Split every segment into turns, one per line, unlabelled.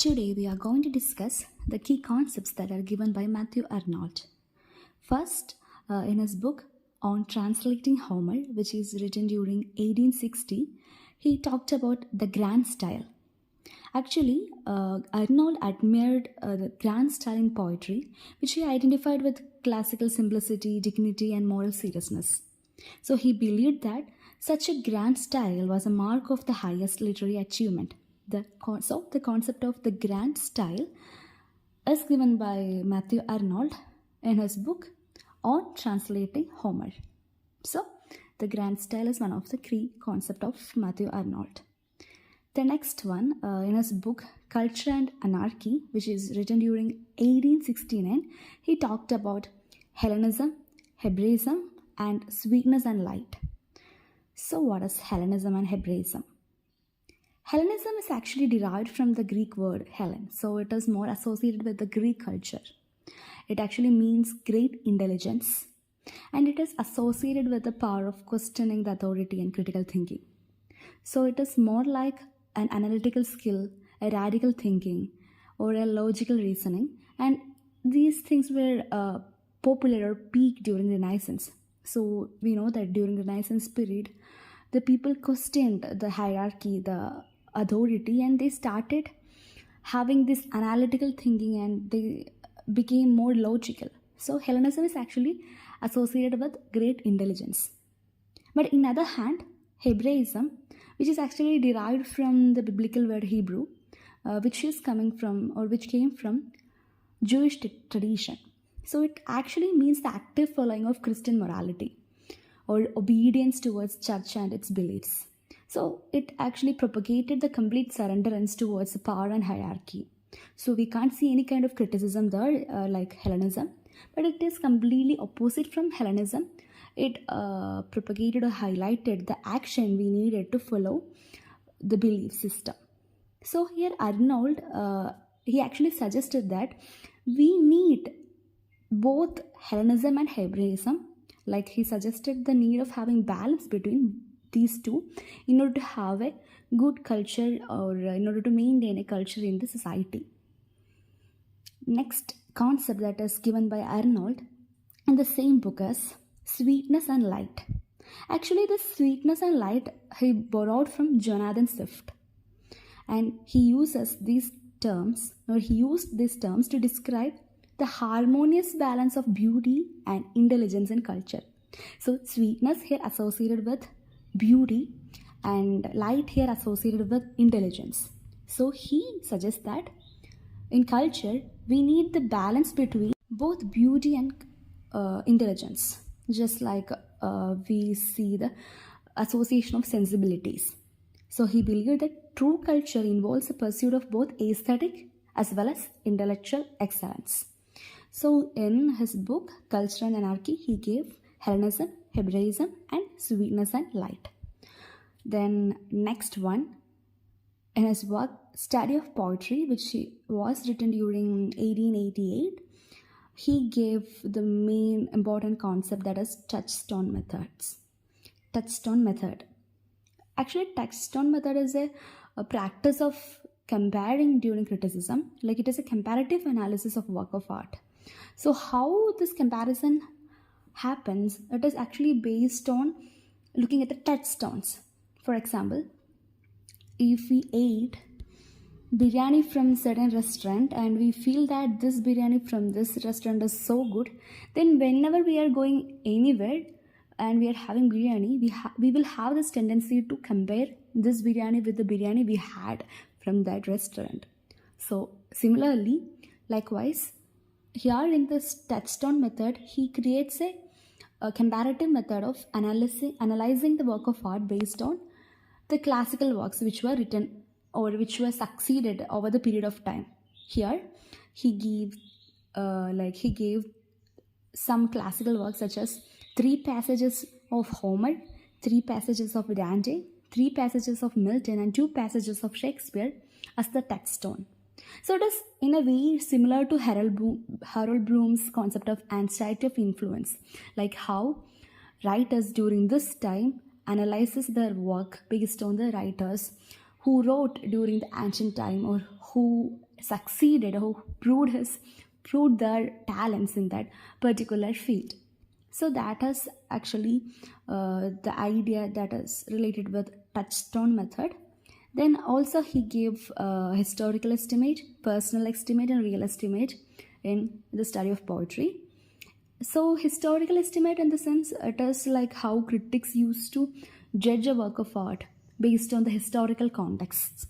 Today we are going to discuss the key concepts that are given by Matthew Arnold. First, in his book on translating Homer, which is written during 1860, he talked about the grand style. Actually, Arnold admired the grand style in poetry, which he identified with classical simplicity, dignity, and moral seriousness. So he believed that such a grand style was a mark of the highest literary achievement. So the concept of the grand style is given by Matthew Arnold in his book on translating Homer. So the grand style is one of the key concepts of Matthew Arnold. The next one, in his book Culture and Anarchy, which is written during 1869, he talked about Hellenism, Hebraism, and sweetness and light. So what is Hellenism and Hebraism? Hellenism is actually derived from the Greek word Hellen, so it is more associated with the Greek culture. It actually means great intelligence, and it is associated with the power of questioning the authority and critical thinking. So it is more like an analytical skill, a radical thinking, or a logical reasoning, and these things were popular or peaked during the Renaissance. So we know that during the Renaissance period, the people questioned the hierarchy, the authority, and they started having this analytical thinking and they became more logical. So Hellenism is actually associated with great intelligence. But in other hand, Hebraism, which is actually derived from the biblical word Hebrew, which came from Jewish tradition. So it actually means the active following of Christian morality or obedience towards church and its beliefs. So it actually propagated the complete surrenderance towards power and hierarchy. So we can't see any kind of criticism there like Hellenism, but it is completely opposite from Hellenism. It propagated or highlighted the action we needed to follow the belief system. So here Arnold, he actually suggested that we need both Hellenism and Hebraism. Like he suggested the need of having balance between these two in order to have a good culture or in order to maintain a culture in the society. Next concept that is given by Arnold in the same book is sweetness and light. Actually, this sweetness and light he borrowed from Jonathan Swift, and he used these terms to describe the harmonious balance of beauty and intelligence in culture. So sweetness here associated with beauty and light here associated with intelligence. So he suggests that in culture we need the balance between both beauty and intelligence, just like we see the association of sensibilities. So he believed that true culture involves the pursuit of both aesthetic as well as intellectual excellence. So in his book Culture and Anarchy, he gave Hellenism, Hebraism, and sweetness and light. Then next one, in his work Study of Poetry, which was written during 1888, he gave the main important concept, that is touchstone methods. Touchstone method. Actually, touchstone method is a practice of comparing during criticism. Like it is a comparative analysis of work of art. So how this comparison happens, it is actually based on looking at the touchstones. For example, if we ate biryani from certain restaurant and we feel that this biryani from this restaurant is so good, then whenever we are going anywhere and we are having biryani, we will have this tendency to compare this biryani with the biryani we had from that restaurant. So similarly, likewise, here in this touchstone method, he creates a comparative method of analyzing the work of art based on the classical works which were written or which were succeeded over the period of time. Here he gave some classical works such as 3 passages of Homer, 3 passages of Dante, 3 passages of Milton, and 2 passages of Shakespeare as the touchstone. So it is in a way similar to Harold Bloom's concept of anxiety of influence, like how writers during this time analyzes their work based on the writers who wrote during the ancient time, or who succeeded, or who proved their talents in that particular field. So that is actually the idea that is related with touchstone method. Then also he gave historical estimate, personal estimate, and real estimate in the study of poetry. So historical estimate, in the sense, it is like how critics used to judge a work of art based on the historical context.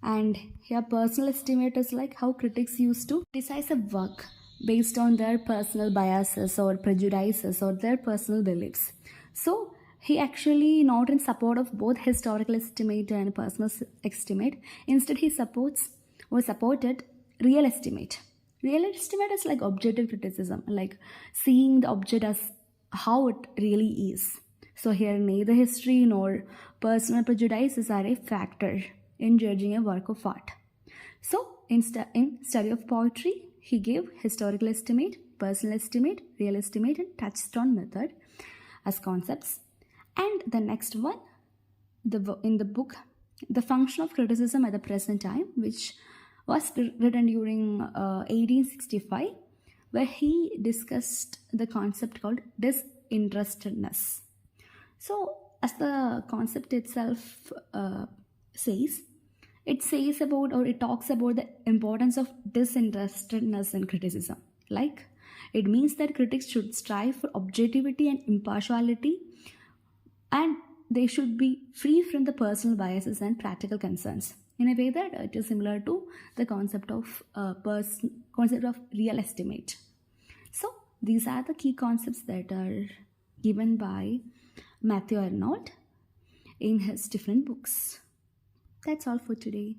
And here personal estimate is like how critics used to criticize a work based on their personal biases or prejudices or their personal beliefs. So he actually not in support of both historical estimate and personal estimate. Instead, he supports or supported real estimate. Real estimate is like objective criticism, like seeing the object as how it really is. So here neither history nor personal prejudices are a factor in judging a work of art. So in study of poetry, he gave historical estimate, personal estimate, real estimate, and touchstone method as concepts. And the next one, in the book, The Function of Criticism at the Present Time, which was written during 1865, where he discussed the concept called disinterestedness. So, as the concept itself says, it talks about the importance of disinterestedness in criticism. Like, it means that critics should strive for objectivity and impartiality, and they should be free from the personal biases and practical concerns, in a way that it is similar to the concept of real estimate. So these are the key concepts that are given by Matthew Arnold in his different books. That's all for today.